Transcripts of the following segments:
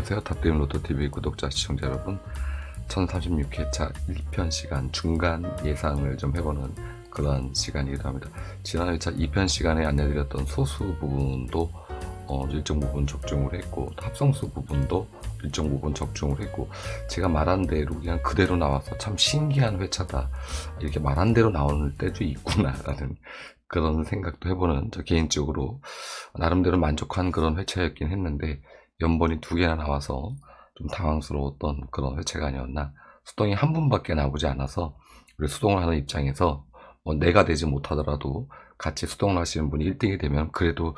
안녕하세요. 탑게임 로또TV 구독자 시청자 여러분, 1036회차 1편 시간 중간 예상을 좀 해보는 그런 시간이기도 합니다. 지난 회차 2편 시간에 안내드렸던 소수 부분도 일정 부분 적중을 했고, 합성수 부분도 일정 부분 적중을 했고, 제가 말한 대로 그냥 그대로 나와서 참 신기한 회차다, 이렇게 말한 대로 나오는 때도 있구나 라는 그런 생각도 해보는, 저 개인적으로 나름대로 만족한 그런 회차였긴 했는데, 연번이 두 개나 나와서 좀 당황스러웠던 그런 회차가 아니었나. 수동이 한 분밖에 나오지 않아서 우리 수동을 하는 입장에서 내가 되지 못하더라도 같이 수동을 하시는 분이 1등이 되면 그래도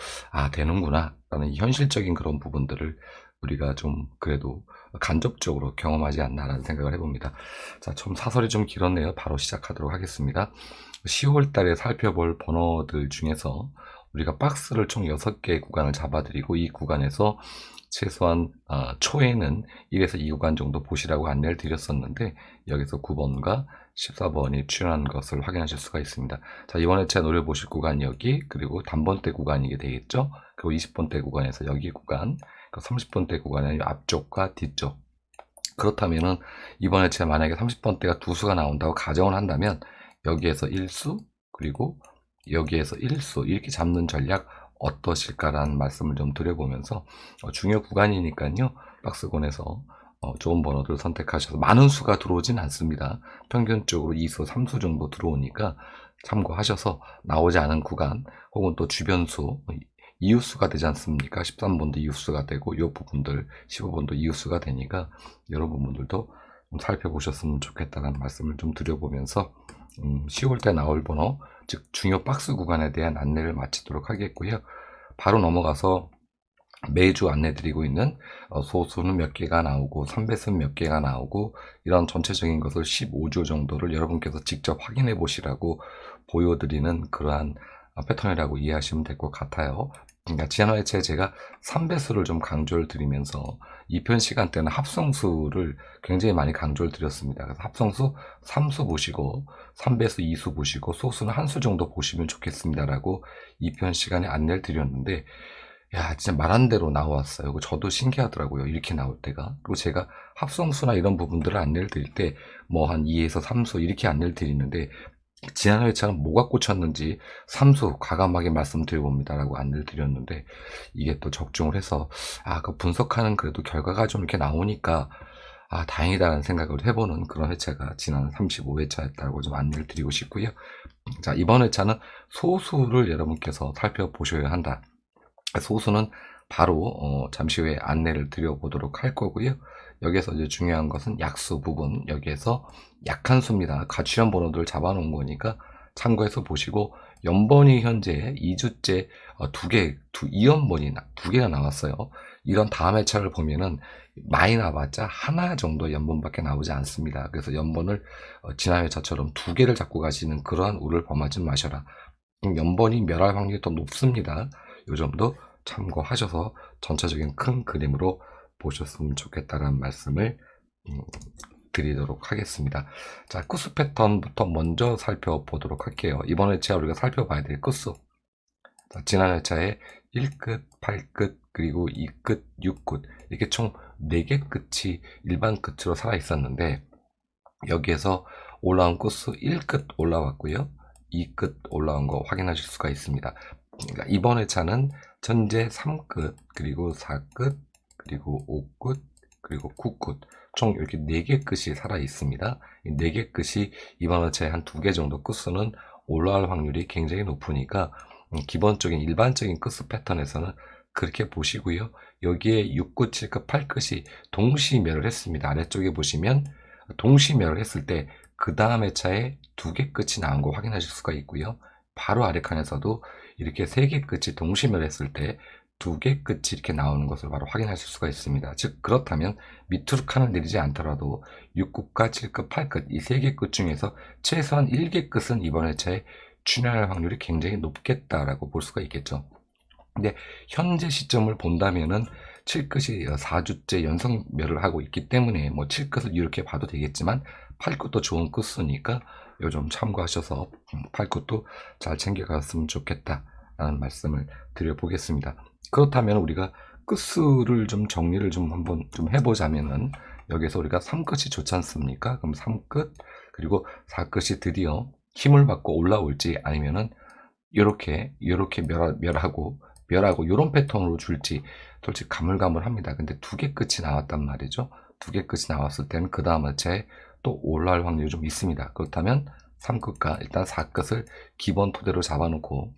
되는구나 라는 현실적인 그런 부분들을 우리가 좀 그래도 간접적으로 경험하지 않나 라는 생각을 해봅니다. 자, 좀 사설이 좀 길었네요. 바로 시작하도록 하겠습니다. 10월 달에 살펴볼 번호들 중에서 우리가 박스를 총 6개 구간을 잡아드리고, 이 구간에서 최소한 초에는 1에서 2구간 정도 보시라고 안내를 드렸었는데, 여기서 9번과 14번이 출연한 것을 확인하실 수가 있습니다. 자, 이번에 제가 노려보실 구간이 여기, 그리고 단번대 구간이게 되겠죠. 그리고 20번대 구간에서 여기 구간, 30번대 구간의 앞쪽과 뒤쪽. 그렇다면은 이번에 제가 만약에 30번대가 두 수가 나온다고 가정을 한다면, 여기에서 1수, 그리고 여기에서 1수 이렇게 잡는 전략 어떠실까라는 말씀을 좀 드려보면서, 중요 구간이니까요, 박스권에서 좋은 번호들을 선택하셔서 많은 수가 들어오진 않습니다. 평균적으로 2수, 3수 정도 들어오니까 참고하셔서 나오지 않은 구간, 혹은 또 주변수, 이웃수가 되지 않습니까? 13번도 이웃수가 되고, 이 부분들 15번도 이웃수가 되니까 이런 부분들도 좀 살펴보셨으면 좋겠다는 말씀을 좀 드려보면서, 10월 때 나올 번호, 즉 중요 박스 구간에 대한 안내를 마치도록 하겠고요. 바로 넘어가서 매주 안내드리고 있는 소수는 몇 개가 나오고 3배수는 몇 개가 나오고, 이런 전체적인 것을 15주 정도를 여러분께서 직접 확인해 보시라고 보여드리는 그러한 패턴이라고 이해하시면 될 것 같아요. 그러니까 지난 회차에 제가 3배수를 좀 강조를 드리면서 2편 시간 때는 합성수를 굉장히 많이 강조를 드렸습니다. 그래서 합성수 3수 보시고 3배수 2수 보시고 소수는 1수 정도 보시면 좋겠습니다라고 2편 시간에 안내를 드렸는데, 야, 진짜 말한 대로 나왔어요. 저도 신기하더라고요, 이렇게 나올 때가. 그리고 제가 합성수나 이런 부분들을 안내를 드릴 때 뭐 한 2에서 3수 이렇게 안내를 드리는데, 지난 회차는 뭐가 꽂혔는지 3수 과감하게 말씀드려봅니다라고 안내를 드렸는데, 이게 또 적중을 해서 그 분석하는 그래도 결과가 좀 이렇게 나오니까 다행이다라는 생각을 해보는 그런 회차가 지난 35회차였다고 좀 안내를 드리고 싶고요. 자, 이번 회차는 소수를 여러분께서 살펴보셔야 한다. 소수는 바로 잠시 후에 안내를 드려보도록 할 거고요. 여기서 이제 중요한 것은 약수 부분, 여기에서 약한 수입니다. 가출현 번호들 잡아놓은 거니까 참고해서 보시고, 연번이 현재 2주째 2연번이 2개가 나왔어요. 이런 다음 회차를 보면은 많이 나왔자 하나 정도 연번밖에 나오지 않습니다. 그래서 연번을 지난 회차처럼 2개를 잡고 가시는 그러한 우를 범하지 마셔라. 연번이 멸할 확률이 더 높습니다. 요 점도 참고하셔서 전체적인 큰 그림으로 보셨으면 좋겠다는 말씀을 드리도록 하겠습니다. 자, 끝수 패턴부터 먼저 살펴보도록 할게요. 이번 회차 우리가 살펴봐야 될 끝수. 자, 지난 회차에 1끝, 8끝, 그리고 2끝, 6끝, 이렇게 총 4개 끝이 일반 끝으로 살아 있었는데, 여기에서 올라온 끝수 1끝 올라왔고요, 2끝 올라온 거 확인하실 수가 있습니다. 그러니까 이번 회차는 현재 3끝, 그리고 4끝, 그리고 5끝, 그리고 9끝, 총 이렇게 4개 끝이 살아 있습니다. 이 4개 끝이 이번 회차에 한 2개 정도 끝수는 올라갈 확률이 굉장히 높으니까, 기본적인 일반적인 끝수 패턴에서는 그렇게 보시고요. 여기에 6끝, 7끝, 8끝이 동시멸을 했습니다. 아래쪽에 보시면 동시멸을 했을 때 그 다음 회차에 2개 끝이 나온 거 확인하실 수가 있고요. 바로 아래 칸에서도 이렇게 3개 끝이 동시멸했을 때 2개 끝이 이렇게 나오는 것을 바로 확인하실 수가 있습니다. 즉, 그렇다면 밑으로 칸을 내리지 않더라도 6끝과 7끝, 8끝 이 3개 끝 중에서 최소한 1개 끝은 이번 회차에 출현할 확률이 굉장히 높겠다라고 볼 수가 있겠죠. 근데 현재 시점을 본다면은 7끝이 4주째 연속멸을 하고 있기 때문에 7끝을 이렇게 봐도 되겠지만, 8끝도 좋은 끝수니까 요점 참고하셔서 8끝도 잘 챙겨갔으면 좋겠다라는 말씀을 드려보겠습니다. 그렇다면 우리가 끝수를 좀 정리를 좀 한번 좀 해보자면은, 여기서 우리가 3끝이 좋지 않습니까? 그럼 3끝, 그리고 4끝이 드디어 힘을 받고 올라올지, 아니면은 요렇게 멸하고 요런 패턴으로 줄지 솔직히 가물가물합니다. 근데 두 개 끝이 나왔단 말이죠. 두 개 끝이 나왔을 때는 그 다음 화차에 또 올라올 확률이 좀 있습니다. 그렇다면 3끝과 일단 4끝을 기본 토대로 잡아놓고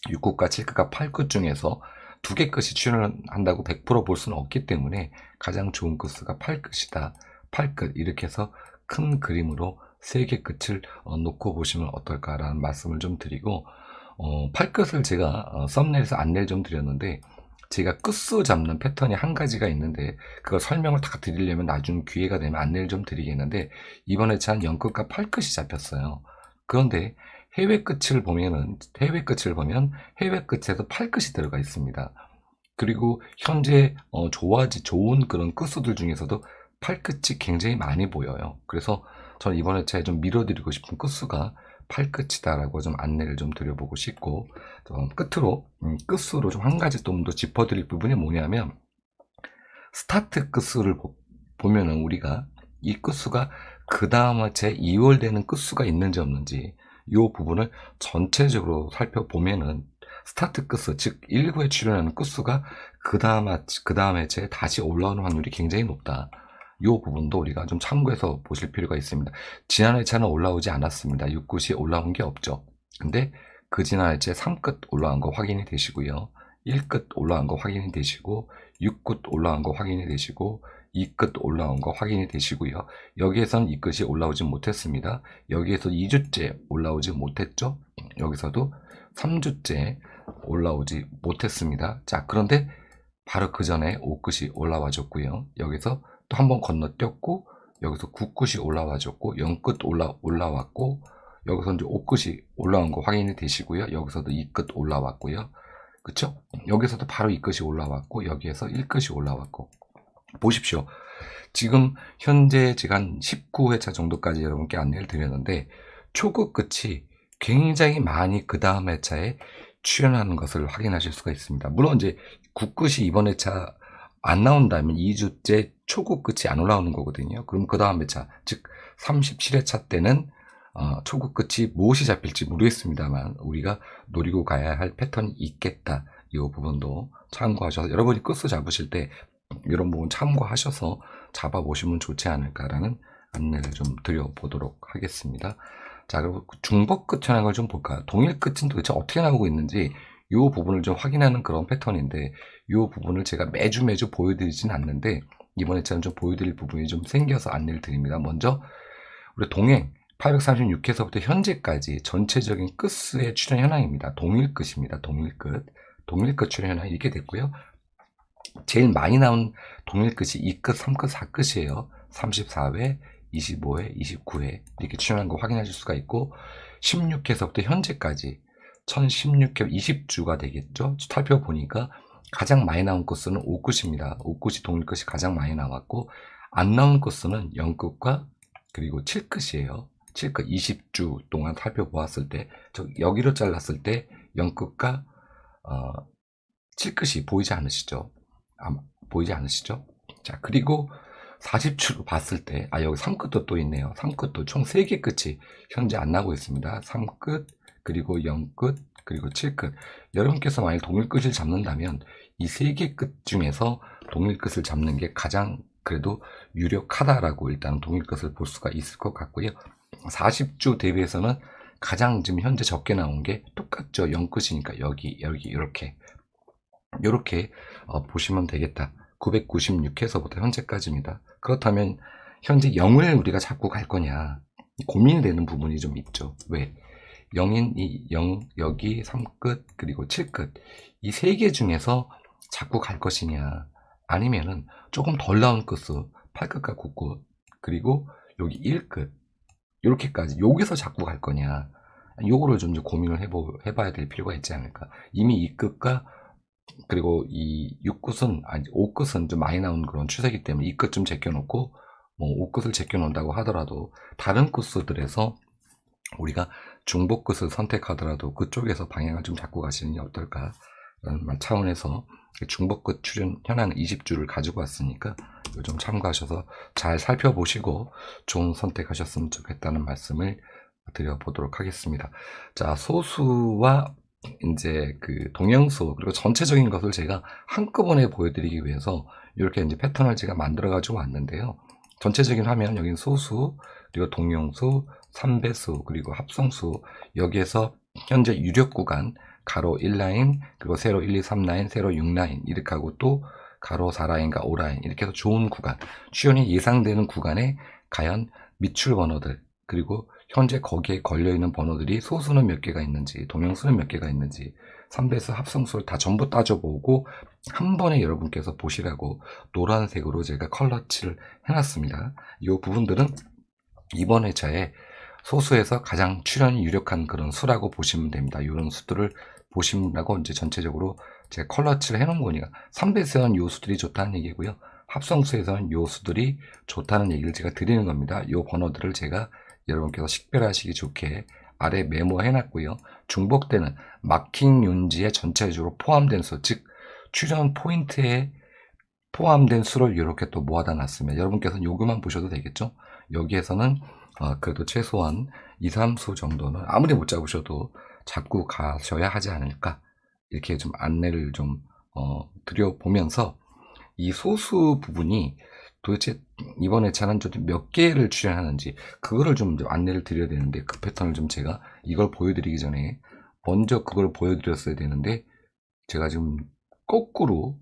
6끝과 7끝과 8끝 중에서 두 개 끝이 출현한다고 100% 볼 수는 없기 때문에 가장 좋은 끝수가 8끝이다. 8끝 이렇게 해서 큰 그림으로 세 개 끝을 놓고 보시면 어떨까라는 말씀을 좀 드리고, 8끝을 제가 썸네일에서 안내를 좀 드렸는데, 제가 끝수 잡는 패턴이 한 가지가 있는데 그걸 설명을 다 드리려면 나중 기회가 되면 안내를 좀 드리겠는데, 이번에 한 0끝과 8끝이 잡혔어요. 그런데 해외 끝을 보면 해외 끝에도 8끝이 들어가 있습니다. 그리고 현재 좋은 그런 끝수들 중에서도 8끝이 굉장히 많이 보여요. 그래서 저는 이번 회차에 좀 밀어드리고 싶은 끝수가 8끝이다라고 좀 안내를 좀 드려보고 싶고, 끝으로 끝수로 좀 한 가지 좀 더 짚어드릴 부분이 뭐냐면, 스타트 끝수를 보면은 우리가 이 끝수가 그 다음 회차에 이월되는 끝수가 있는지 없는지 이 부분을 전체적으로 살펴보면은, 스타트 끝수, 즉 1구에 출현하는 끝수가 그 다음 회차에 다시 올라오는 확률이 굉장히 높다. 이 부분도 우리가 좀 참고해서 보실 필요가 있습니다. 지난 회차는 올라오지 않았습니다. 6끝이 올라온 게 없죠. 근데 그 지난 회차에 3끝 올라온 거 확인이 되시고요. 1끝 올라온 거 확인이 되시고, 6끝 올라온 거 확인이 되시고, 2끝 올라온 거 확인이 되시고요. 여기에선 2끝이 올라오지 못했습니다. 여기에서 2주째 올라오지 못했죠. 여기서도 3주째 올라오지 못했습니다. 자, 그런데 바로 그 전에 5끝이 올라와 줬고요. 여기서 또 한 번 건너뛰었고, 여기서 9끝이 올라와 줬고, 0끝 올라왔고, 여기서 이제 5끝이 올라온 거 확인이 되시고요. 여기서도 2끝 올라왔고요. 그쵸? 여기서도 바로 2끝이 올라왔고, 여기에서 1끝이 올라왔고. 보십시오. 지금 현재 제가 한 19회차 정도까지 여러분께 안내를 드렸는데, 초급 끝이 굉장히 많이 그 다음 회차에 출현하는 것을 확인하실 수가 있습니다. 물론 이제 9끝이 이번 회차 안 나온다면 2주째 초급 끝이 안 올라오는 거거든요. 그럼 그 다음 회차, 즉 37회차 때는 초급 끝이 무엇이 잡힐지 모르겠습니다만 우리가 노리고 가야 할 패턴이 있겠다. 이 부분도 참고하셔서 여러분이 끝수 잡으실 때 이런 부분 참고하셔서 잡아보시면 좋지 않을까라는 안내를 좀 드려보도록 하겠습니다. 자, 그리고 중복 끝이라는 걸 좀 볼까요? 동일 끝은 도대체 어떻게 나오고 있는지 이 부분을 좀 확인하는 그런 패턴인데, 이 부분을 제가 매주 보여드리진 않는데 이번에 좀 보여드릴 부분이 좀 생겨서 안내를 드립니다. 먼저 우리 동행 836회서부터 현재까지 전체적인 끝수의 출현 현황입니다. 동일 끝입니다. 동일 끝 출현 현황이 이렇게 됐고요. 제일 많이 나온 동일 끝이 2끝, 3끝, 4끝이에요. 34회, 25회, 29회 이렇게 출현한 거 확인하실 수가 있고, 16회서부터 현재까지 1016회 20주가 되겠죠. 살펴보니까 가장 많이 나온 끝수는 5끝입니다. 5끝이 동일 끝이 가장 많이 나왔고, 안 나온 끝수는 0끝과 그리고 7끝이에요. 7끝 20주 동안 살펴보았을 때, 여기로 잘랐을 때 0끝과 7끝이 보이지 않으시죠? 보이지 않으시죠? 자, 그리고 40주로 봤을 때, 여기 3끝도 또 있네요. 3끝도 총 3개 끝이 현재 안 나고 있습니다. 3끝, 그리고 0끝, 그리고 7끝. 여러분께서 만약 동일 끝을 잡는다면 이 3개 끝 중에서 동일 끝을 잡는 게 가장 그래도 유력하다라고 일단 동일 끝을 볼 수가 있을 것 같고요. 40주 대비해서는 가장 지금 현재 적게 나온 게 똑같죠. 0끝이니까 여기 이렇게 보시면 되겠다. 996회서부터 현재까지입니다. 그렇다면 현재 0을 우리가 잡고 갈 거냐 고민이 되는 부분이 좀 있죠. 왜? 0인 이 0, 여기 3끝, 그리고 7끝 이 3개 중에서 잡고 갈 것이냐, 아니면은 조금 덜 나온 끝수 8끝과 9끝, 그리고 여기 1끝 이렇게까지 여기서 잡고 갈 거냐, 요거를 좀 고민을 해봐야 될 필요가 있지 않을까. 이미 2끝과 그리고 이 6끝은 5끝은 좀 많이 나온 그런 추세이기 때문에 2끝 좀 제껴놓고, 뭐 5끝을 제껴놓는다고 하더라도 다른 끝수들에서 우리가 중복 끝을 선택하더라도 그쪽에서 방향을 좀 잡고 가시는 게 어떨까, 차원에서 중복끝 출현 현황 20주를 가지고 왔으니까 좀 참고하셔서 잘 살펴보시고 좋은 선택하셨으면 좋겠다는 말씀을 드려보도록 하겠습니다. 자, 소수와 이제 그 동영수 그리고 전체적인 것을 제가 한꺼번에 보여드리기 위해서 이렇게 이제 패턴을 제가 만들어 가지고 왔는데요. 전체적인 화면은 여기는 소수 그리고 동영수, 삼배수 그리고 합성수, 여기에서 현재 유력 구간 가로 1라인 그리고 세로 1, 2, 3라인 세로 6라인 이렇게 하고 또 가로 4라인과 5라인 이렇게 해서 좋은 구간, 출현이 예상되는 구간에 과연 밑줄 번호들 그리고 현재 거기에 걸려있는 번호들이 소수는 몇 개가 있는지 동영수는 몇 개가 있는지 삼배수 합성수를 다 전부 따져보고 한 번에 여러분께서 보시라고 노란색으로 제가 컬러칠을 해놨습니다. 이 부분들은 이번 회차에 소수에서 가장 출현이 유력한 그런 수라고 보시면 됩니다. 이런 수들을 보시라고 이제 전체적으로 제가 컬러칠을 해놓은 거니까 3배수에서는 요 수들이 좋다는 얘기고요. 합성수에서는 요 수들이 좋다는 얘기를 제가 드리는 겁니다. 요 번호들을 제가 여러분께서 식별하시기 좋게 아래 메모해 놨고요. 중복되는 마킹 윤지에 전체적으로 포함된 수, 즉 출현 포인트에 포함된 수를 이렇게 또 모아다 놨으면 여러분께서는 요것만 보셔도 되겠죠. 여기에서는 그래도 최소한 2, 3수 정도는 아무리 못 잡으셔도 잡고 가셔야 하지 않을까 이렇게 좀 안내를 좀 드려보면서 이 소수 부분이 도대체 이번 회차는 좀 몇 개를 출연하는지 그거를 좀 안내를 드려야 되는데 그 패턴을 좀 제가 이걸 보여드리기 전에 먼저 그걸 보여드렸어야 되는데 제가 지금 거꾸로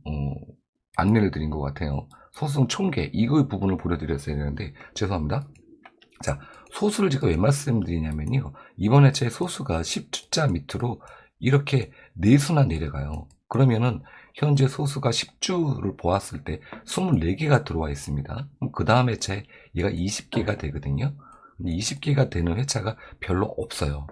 안내를 드린 것 같아요. 소수 총계 이거 부분을 보여드렸어야 되는데 죄송합니다. 자, 소수를 제가 왜 말씀드리냐면요. 이번 회차에 소수가 10주자 밑으로 이렇게 4수나 내려가요. 그러면은 현재 소수가 10주를 보았을 때 24개가 들어와 있습니다. 그 다음 회차에 얘가 20개가 되거든요. 20개가 되는 회차가 별로 없어요.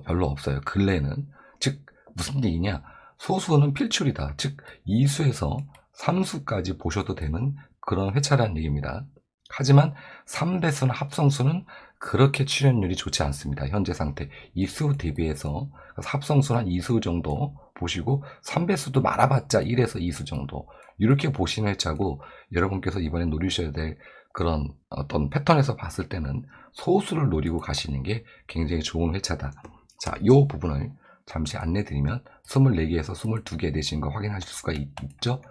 별로 없어요. 근래는. 즉 무슨 얘기냐. 소수는 필출이다. 즉 2수에서 3수까지 보셔도 되는 그런 회차라는 얘기입니다. 하지만 3배수나 합성수는 그렇게 출현율이 좋지 않습니다. 현재 상태 2수 대비해서 합성수는 한 2수 정도 보시고 3배수도 많아봤자 1에서 2수 정도 이렇게 보시는 회차고 여러분께서 이번에 노리셔야 될 그런 어떤 패턴에서 봤을 때는 소수를 노리고 가시는 게 굉장히 좋은 회차다. 자, 이 부분을 잠시 안내드리면 24개에서 22개 되신 거 확인하실 수가 있죠?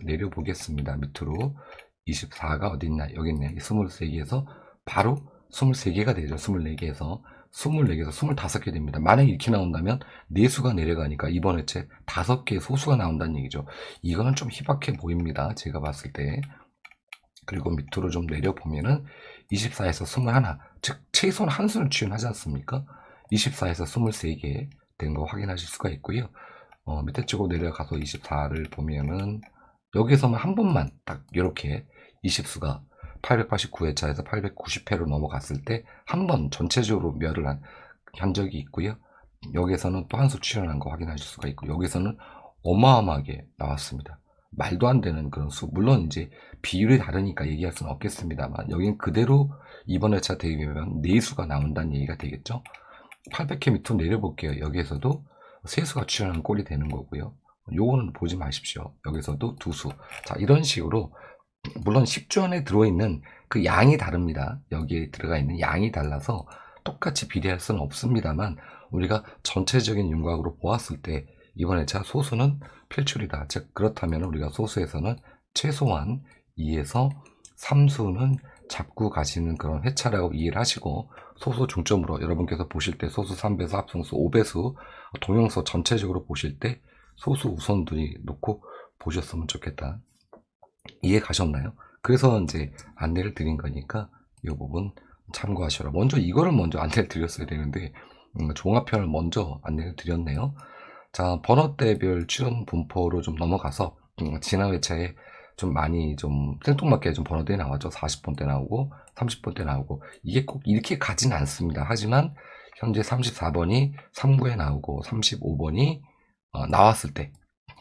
내려보겠습니다. 밑으로 24가 어디 있나? 여기 있네. 23개에서 바로 23개가 되죠. 24개에서 25개 됩니다. 만약에 이렇게 나온다면 4수가 내려가니까 이번 회차에 5개의 소수가 나온다는 얘기죠. 이거는 좀 희박해 보입니다. 제가 봤을 때. 그리고 밑으로 좀 내려보면은 24에서 21, 즉 최소한 한 수를 출연하지 않습니까? 24에서 23개 된 거 확인하실 수가 있고요. 밑에 쪽으로 내려가서 24를 보면은 여기서만 한 번만 딱 이렇게 20수가 889회차에서 890회로 넘어갔을 때 한 번 전체적으로 멸을 한 적이 있고요. 여기서는 또 한 수 출연한 거 확인하실 수가 있고 여기서는 어마어마하게 나왔습니다. 말도 안 되는 그런 수. 물론 이제 비율이 다르니까 얘기할 수는 없겠습니다만 여긴 그대로 이번 회차 대비하면 4수가 나온다는 얘기가 되겠죠. 800회 밑으로 내려볼게요. 여기에서도 3수가 출연한 꼴이 되는 거고요. 요거는 보지 마십시오. 여기서도 2수. 자, 이런 식으로 물론 10주 안에 들어있는 그 양이 다릅니다. 여기에 들어가 있는 양이 달라서 똑같이 비례할 수는 없습니다만 우리가 전체적인 윤곽으로 보았을 때 이번 회차 소수는 필출이다. 즉 그렇다면 우리가 소수에서는 최소한 2에서 3수는 잡고 가시는 그런 회차라고 이해를 하시고 소수 중점으로 여러분께서 보실 때 소수 3배수, 합성수 5배수, 동영수 전체적으로 보실 때 소수 우선순위 놓고 보셨으면 좋겠다. 이해 가셨나요? 그래서 이제 안내를 드린 거니까 이 부분 참고하셔라. 먼저 이거를 먼저 안내를 드렸어야 되는데 종합편을 먼저 안내를 드렸네요. 자, 번호대별 출연 분포로 좀 넘어가서 지난 회차에 좀 많이 좀 생뚱맞게 좀 번호대에 나왔죠. 40번대 나오고 30번대 나오고 이게 꼭 이렇게 가진 않습니다. 하지만 현재 34번이 3구에 나오고 35번이 나왔을 때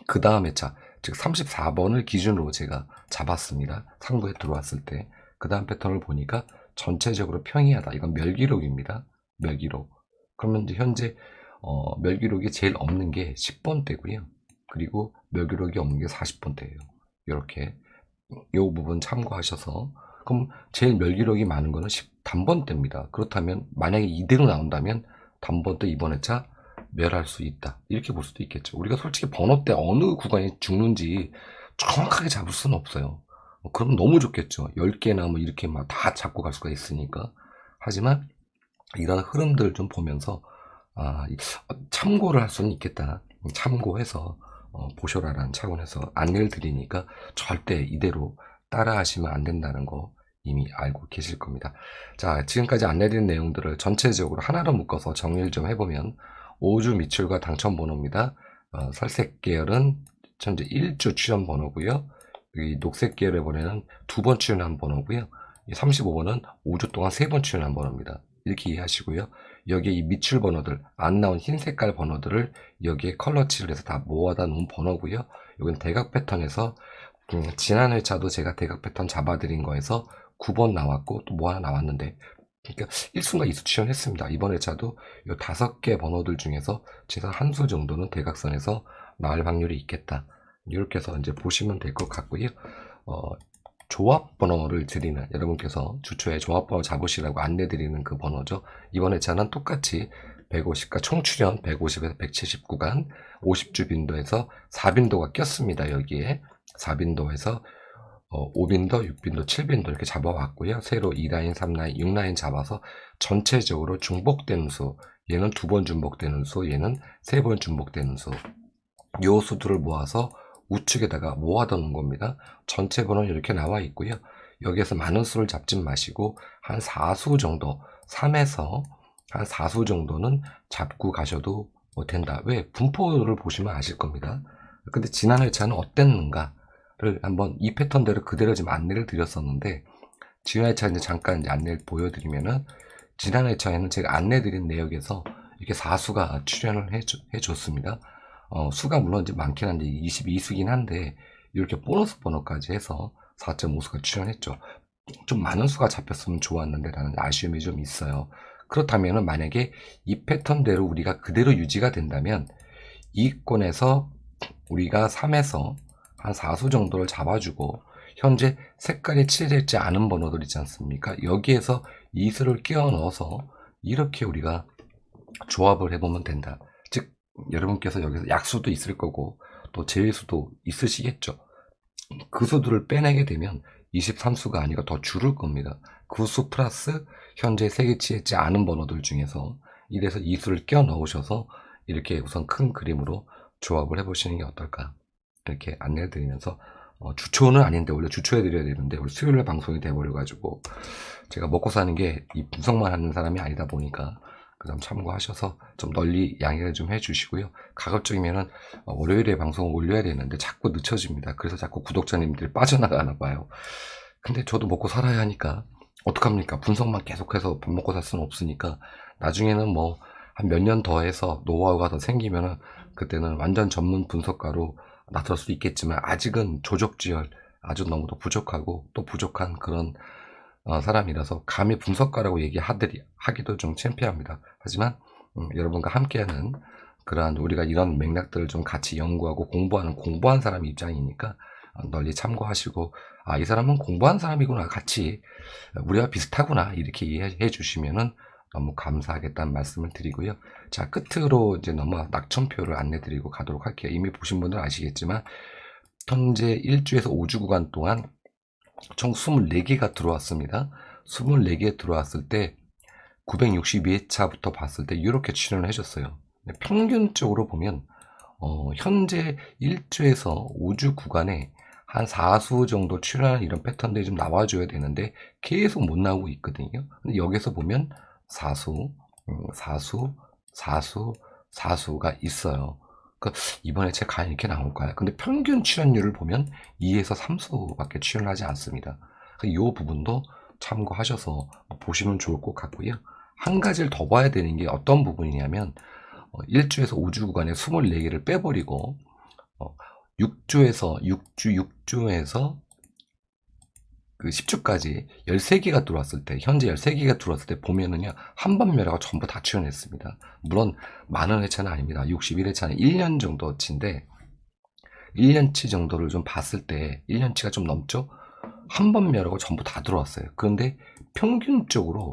그 다음 회차 즉 34번을 기준으로 제가 잡았습니다. 3구에 들어왔을 때 그 다음 패턴을 보니까 전체적으로 평이하다. 이건 멸기록입니다. 멸기록. 그러면 이제 현재 멸기록이 제일 없는 게 10번대고요. 그리고 멸기록이 없는 게 40번대예요. 이렇게 이 부분 참고하셔서, 그럼 제일 멸기록이 많은 거는 단번대입니다. 그렇다면 만약에 이대로 나온다면 단번대 이번 회차 멸할 수 있다, 이렇게 볼 수도 있겠죠. 우리가 솔직히 번호 때 어느 구간이 죽는지 정확하게 잡을 수는 없어요. 그럼 너무 좋겠죠. 10개나 뭐 이렇게 막 다 잡고 갈 수가 있으니까. 하지만 이런 흐름들 좀 보면서 참고를 할 수는 있겠다. 참고해서 보셔라라는 차원에서 안내를 드리니까 절대 이대로 따라 하시면 안 된다는 거 이미 알고 계실 겁니다. 자, 지금까지 안내드린 내용들을 전체적으로 하나로 묶어서 정리를 좀 해보면, 5주 미출과 당첨 번호입니다. 살색 계열은 현재 1주 출연 번호고요. 이 녹색 계열의 번호는 2번 출연한 번호고요. 35번은 5주 동안 3번 출연한 번호입니다. 이렇게 이해하시고요. 여기에 이 미출 번호들, 안 나온 흰 색깔 번호들을 여기에 컬러칠을 해서 다 모아다 놓은 번호고요. 여기는 대각 패턴에서 지난 회차도 제가 대각 패턴 잡아드린 거에서 9번 나왔고 또 뭐 하나 나왔는데, 그러니까 1수인가 2수 출연했습니다. 이번 회차도 이 5개 번호들 중에서 최소 한 수 정도는 대각선에서 나올 확률이 있겠다. 이렇게 해서 이제 보시면 될 것 같고요. 조합 번호를 드리는 여러분께서 주초에 조합 번호 잡으시라고 안내 드리는 그 번호죠. 이번 회차는 똑같이 150과 총출연 150에서 170 구간 50주 빈도에서 4빈도가 꼈습니다. 여기에 4빈도에서 5빈도, 6빈도, 7빈도 이렇게 잡아왔고요. 새로 2라인, 3라인, 6라인 잡아서 전체적으로 중복되는 수, 얘는 2번 중복되는 수, 얘는 3번 중복되는 수, 요 수들을 모아서 우측에다가 모아다 놓은 겁니다. 전체 번호는 이렇게 나와 있고요. 여기에서 많은 수를 잡진 마시고 한 4수 정도, 3에서 한 4수 정도는 잡고 가셔도 된다. 왜? 분포를 보시면 아실 겁니다. 근데 지난 회차는 어땠는가를 한번 이 패턴대로 그대로 지금 안내를 드렸었는데, 지난 회차 이제 잠깐 이제 안내를 보여드리면은, 지난 회차에는 제가 안내드린 내역에서 이렇게 4수가 출연을 해줬습니다. 수가 물론 이제 많긴 한데 22수긴 한데 이렇게 보너스 번호까지 해서 4.5수가 출연했죠. 좀 많은 수가 잡혔으면 좋았는데 라는 아쉬움이 좀 있어요. 그렇다면 만약에 이 패턴대로 우리가 그대로 유지가 된다면 이권에서 우리가 3에서 한 4수 정도를 잡아주고, 현재 색깔이 칠해지지 않은 번호들 있지 않습니까? 여기에서 2수를 끼워 넣어서 이렇게 우리가 조합을 해보면 된다. 즉 여러분께서 여기서 약수도 있을 거고 또 제일수도 있으시겠죠. 그 수들을 빼내게 되면 23수가 아니라 더 줄을 겁니다. 그 수 플러스 현재 색이 칠해지지 않은 번호들 중에서 이래서 2수를 끼워 넣으셔서 이렇게 우선 큰 그림으로 조합을 해보시는 게 어떨까, 이렇게 안내를 드리면서, 주초는 아닌데 원래 주초에 드려야 되는데 우리 수요일에 방송이 돼버려가지고 제가 먹고 사는 게 이 분석만 하는 사람이 아니다 보니까 그 점 참고하셔서 좀 널리 양해를 좀 해주시고요. 가급적이면은 월요일에 방송을 올려야 되는데 자꾸 늦춰집니다. 그래서 자꾸 구독자님들이 빠져나가나 봐요. 근데 저도 먹고 살아야 하니까 어떡합니까? 분석만 계속해서 밥 먹고 살 수는 없으니까 나중에는 뭐 한 몇 년 더 해서 노하우가 더 생기면은 그때는 완전 전문 분석가로 나설 수 있겠지만, 아직은 조족지열 아주 너무도 부족하고 또 부족한 그런 사람이라서 감히 분석가라고 하기도 좀 창피합니다. 하지만 여러분과 함께하는 그러한 우리가 이런 맥락들을 좀 같이 연구하고 공부한 사람 입장이니까 널리 참고하시고, 이 사람은 공부한 사람이구나, 같이 우리와 비슷하구나, 이렇게 이해해 주시면은 너무 감사하겠다는 말씀을 드리고요. 자, 끝으로 이제 낙천표를 안내 드리고 가도록 할게요. 이미 보신 분들은 아시겠지만 현재 1주에서 5주 구간 동안 총 24개가 들어왔습니다. 24개 들어왔을 때 962회차부터 봤을 때 이렇게 출연을 해줬어요. 평균적으로 보면 현재 1주에서 5주 구간에 한 4수 정도 출연하는 이런 패턴들이 좀 나와줘야 되는데 계속 못 나오고 있거든요. 근데 여기서 보면 4수, 4수, 4수, 4수가 있어요. 이번에 제가 과연 이렇게 나올까요? 근데 평균 출연율을 보면 2에서 3수밖에 출연하지 않습니다. 이 부분도 참고하셔서 보시면 좋을 것 같고요. 한 가지를 더 봐야 되는 게 어떤 부분이냐면 1주에서 5주 구간에 24개를 빼버리고 6주에서 그 10주까지 13개가 들어왔을 때, 현재 13개가 들어왔을 때 보면은요, 한밤멸하고 전부 다 출연했습니다. 물론 많은 회차는 아닙니다. 61회차는 1년 정도치인데 1년치 정도를 좀 봤을 때 1년치가 좀 넘죠? 한 번 매라고 전부 다 들어왔어요. 그런데 평균적으로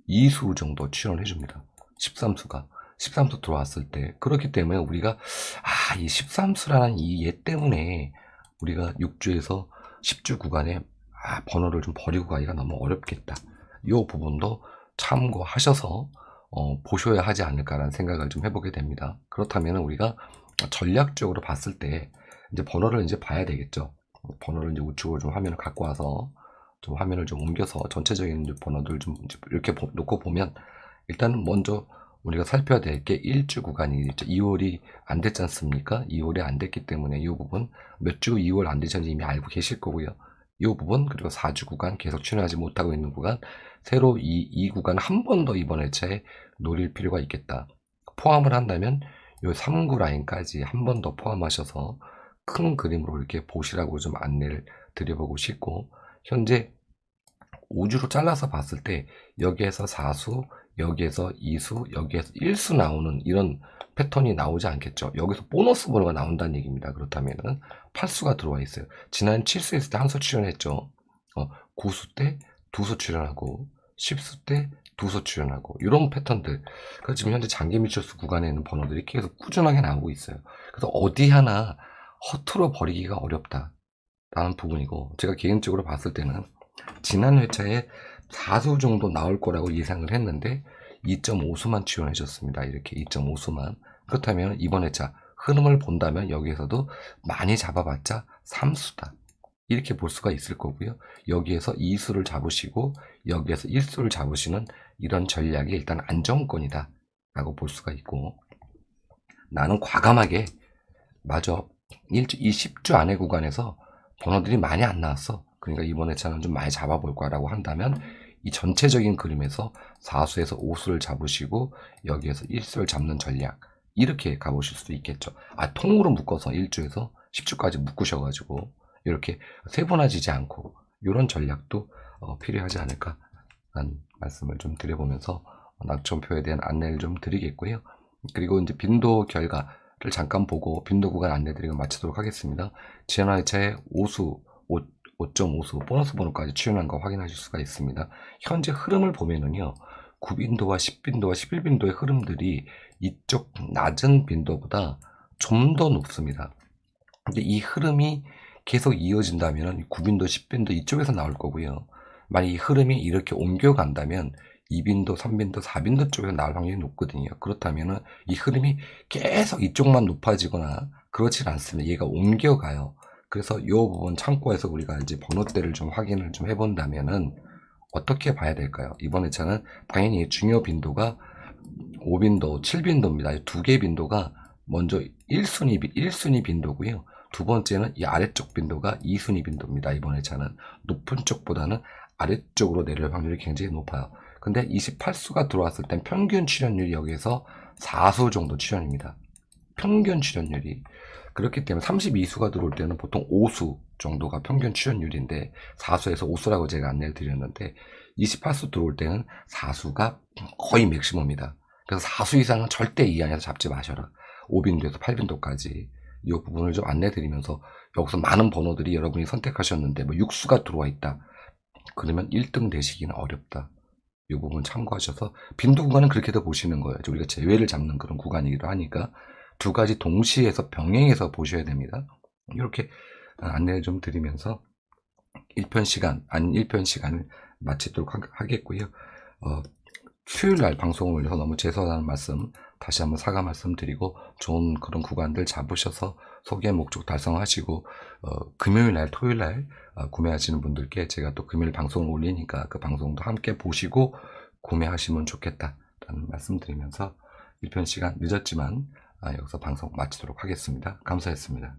2수 정도 출연을 해줍니다. 13수가. 13수 들어왔을 때. 그렇기 때문에 우리가, 이 13수라는 이 얘 때문에 우리가 6주에서 10주 구간에, 번호를 좀 버리고 가기가 너무 어렵겠다. 이 부분도 참고하셔서, 보셔야 하지 않을까라는 생각을 좀 해보게 됩니다. 그렇다면 우리가 전략적으로 봤을 때, 이제 번호를 이제 봐야 되겠죠. 번호를 이제 우측으로 좀 화면을 갖고 와서, 좀 화면을 좀 옮겨서 전체적인 번호들 좀 이렇게 놓고 보면, 일단 먼저 우리가 살펴야 될 게 1주 구간이 있죠. 2월이 안 됐지 않습니까? 2월이 안 됐기 때문에 이 부분 몇 주 2월 안 되셨는지 이미 알고 계실 거고요. 이 부분, 그리고 4주 구간 계속 출연하지 못하고 있는 구간, 새로 이 구간 한 번 더 이번 회차에 노릴 필요가 있겠다. 포함을 한다면 이 3구 라인까지 한 번 더 포함하셔서 큰 그림으로 이렇게 보시라고 좀 안내를 드려보고 싶고, 현재 5주로 잘라서 봤을 때 여기에서 4수, 여기에서 2수, 여기에서 1수 나오는 이런 패턴이 나오지 않겠죠. 여기서 보너스 번호가 나온다는 얘기입니다. 그렇다면은 8수가 들어와 있어요. 지난 7수 했을 때 한 수 출연했죠. 9수 때 2수 출연하고 10수 때 2수 출연하고 이런 패턴들. 그래서 지금 현재 장기 미철수 구간에 있는 번호들이 계속 꾸준하게 나오고 있어요. 그래서 어디 하나 허투루 버리기가 어렵다라는 부분이고, 제가 개인적으로 봤을 때는 지난 회차에 4수 정도 나올 거라고 예상을 했는데 2.5수만 출연해 줬습니다. 이렇게 2.5수만. 그렇다면 이번 회차 흐름을 본다면 여기에서도 많이 잡아봤자 3수다. 이렇게 볼 수가 있을 거고요. 여기에서 2수를 잡으시고 여기에서 1수를 잡으시는 이런 전략이 일단 안정권이다 라고 볼 수가 있고, 나는 과감하게 맞아, 이 10주 안에 구간에서 번호들이 많이 안 나왔어. 그러니까 이번 회차는 좀 많이 잡아볼 거라고 한다면 이 전체적인 그림에서 4수에서 5수를 잡으시고 여기에서 1수를 잡는 전략, 이렇게 가보실 수도 있겠죠. 통으로 묶어서 1주에서 10주까지 묶으셔가지고 이렇게 세분화지지 않고 이런 전략도 필요하지 않을까 라는 말씀을 좀 드려보면서 낙천표에 대한 안내를 좀 드리겠고요. 그리고 이제 빈도 결과를 잠깐 보고 빈도 구간 안내드리고 마치도록 하겠습니다. 지난 회차에 5수 5.5수 보너스 번호까지 출연한 거 확인하실 수가 있습니다. 현재 흐름을 보면은요, 9빈도와 10빈도와 11빈도의 흐름들이 이쪽 낮은 빈도보다 좀 더 높습니다. 근데 이 흐름이 계속 이어진다면 9빈도, 10빈도 이쪽에서 나올 거고요. 만약 이 흐름이 이렇게 옮겨간다면 2빈도, 3빈도, 4빈도 쪽에서 나올 확률이 높거든요. 그렇다면 이 흐름이 계속 이쪽만 높아지거나 그렇진 않습니다. 얘가 옮겨가요. 그래서 이 부분 참고해서 우리가 이제 번호대를 좀 확인을 좀 해본다면은 어떻게 봐야 될까요? 이번 회차는 당연히 중요 빈도가 5빈도, 7빈도입니다. 두 개 빈도가 먼저 1순위 빈도고요. 두 번째는 이 아래쪽 빈도가 2순위 빈도입니다. 이번 회차는 높은 쪽보다는 아래쪽으로 내려올 확률이 굉장히 높아요. 근데 28수가 들어왔을 땐 평균 출연율이 여기에서 4수 정도 출연입니다. 평균 출연율이. 그렇기 때문에 32수가 들어올 때는 보통 5수 정도가 평균 출연율인데 4수에서 5수라고 제가 안내를 드렸는데 28수 들어올 때는 4수가 거의 맥시멈입니다. 그래서 4수 이상은 절대 이 안에서 잡지 마셔라. 5빈도에서 8빈도까지 이 부분을 좀 안내 드리면서, 여기서 많은 번호들이 여러분이 선택하셨는데 6수가 들어와 있다. 그러면 1등 되시기는 어렵다. 이 부분 참고하셔서 빈도 구간은 그렇게도 보시는 거예요. 우리가 제외를 잡는 그런 구간이기도 하니까 두 가지 동시에서 병행해서 보셔야 됩니다. 이렇게 안내를 좀 드리면서 1편 시간을 마치도록 하겠고요. 수요일날 방송을 올려서 너무 죄송하다는 말씀 다시 한번 사과 말씀드리고, 좋은 그런 구간들 잡으셔서 소개 목적 달성하시고, 금요일날 토요일날 구매하시는 분들께 제가 또 금요일 방송을 올리니까 그 방송도 함께 보시고 구매하시면 좋겠다라는 말씀드리면서 1편 시간 늦었지만 여기서 방송 마치도록 하겠습니다. 감사했습니다.